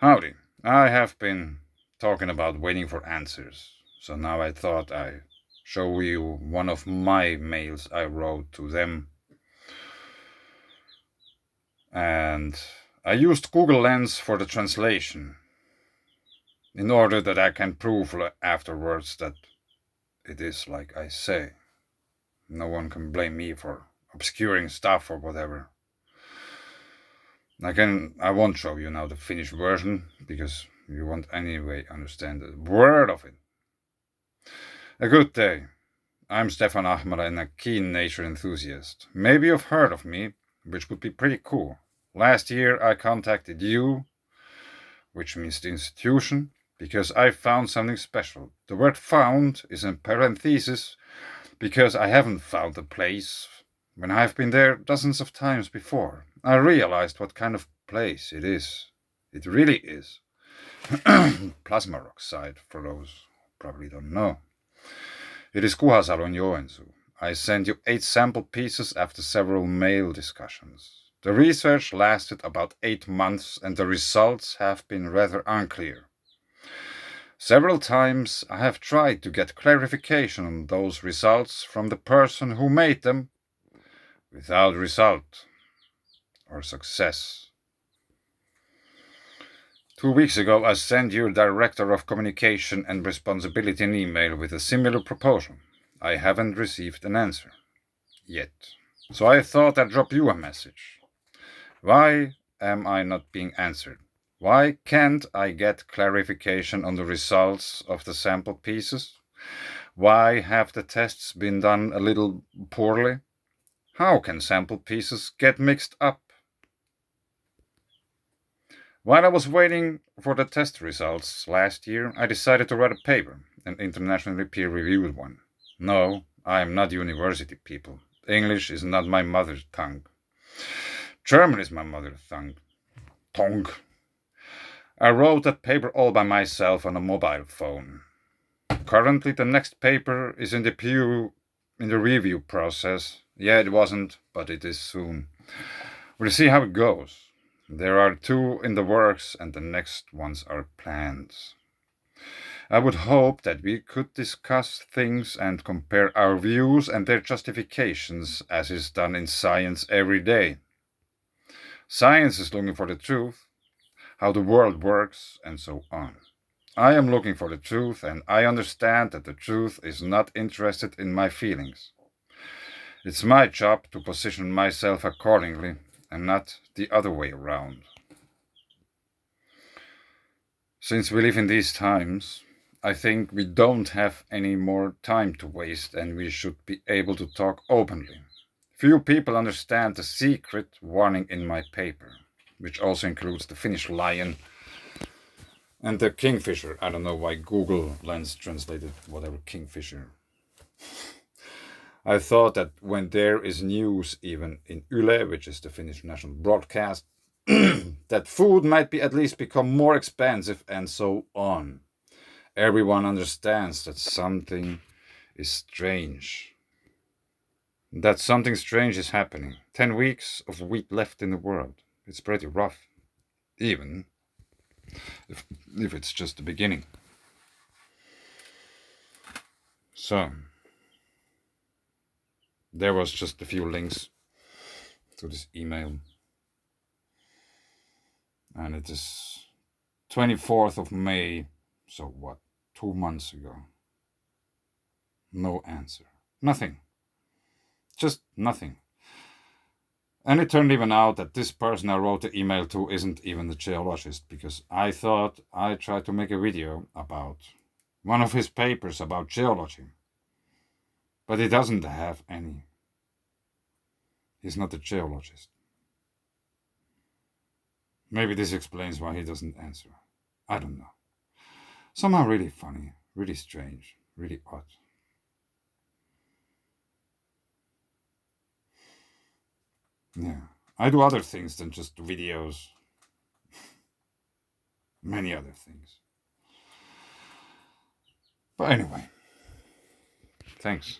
Howdy. I have been talking about waiting for answers, so now I thought I'd show you one of my mails I wrote to them. And I used Google Lens for the translation in order that I can prove afterwards that it is like I say. No one can blame me for obscuring stuff or whatever. I won't show you now the finished version because you won't anyway understand a word of it. A good day. I'm Stefan Ahmara and a keen nature enthusiast. Maybe you've heard of me, which would be pretty cool. Last year I contacted you, which means the institution, because I found something special. The word found is in parentheses because I haven't found the place when I've been there dozens of times before. I realized what kind of place it is. It really is. Plasma rock site, for those who probably don't know. It is Kuhasalo in Joensuu. I sent you 8 sample pieces after several mail discussions. The research lasted about 8 months and the results have been rather unclear. Several times I have tried to get clarification on those results from the person who made them, without result or success. 2 weeks ago I sent your Director of Communication and Responsibility an email with a similar proposal. I haven't received an answer. Yet. So I thought I'd drop you a message. Why am I not being answered? Why can't I get clarification on the results of the sample pieces? Why have the tests been done a little poorly? How can sample pieces get mixed up? While I was waiting for the test results last year, I decided to write a paper, an internationally peer-reviewed one. No, I am not university people. English is not my mother tongue. German is my mother tongue. I wrote that paper all by myself on a mobile phone. Currently, the next paper is in the review process. Yeah, it wasn't, but it is soon. We'll see how it goes. There are 2 in the works, and the next ones are planned. I would hope that we could discuss things and compare our views and their justifications, as is done in science every day. Science is looking for the truth, how the world works, and so on. I am looking for the truth, and I understand that the truth is not interested in my feelings. It's my job to position myself accordingly, and not the other way around. Since we live in these times, I think we don't have any more time to waste and we should be able to talk openly. Few people understand the secret warning in my paper, which also includes the Finnish lion and the kingfisher. I don't know why Google Lens translated whatever kingfisher. I thought that when there is news, even in Yle, which is the Finnish national broadcast, that food might be at least become more expensive and so on. Everyone understands that something is strange. That something strange is happening. 10 weeks of wheat left in the world. It's pretty rough. Even if it's just the beginning. So, there was just a few links to this email. And it is 24th of May, so what, 2 months ago. No answer. Nothing. Just nothing. And it turned even out that this person I wrote the email to isn't even a geologist, because I thought I tried to make a video about one of his papers about geology. But he doesn't have any. He's not a geologist. Maybe this explains why he doesn't answer. I don't know. Somehow really funny, really strange, really odd. Yeah. I do other things than just videos. Many other things. But anyway, thanks.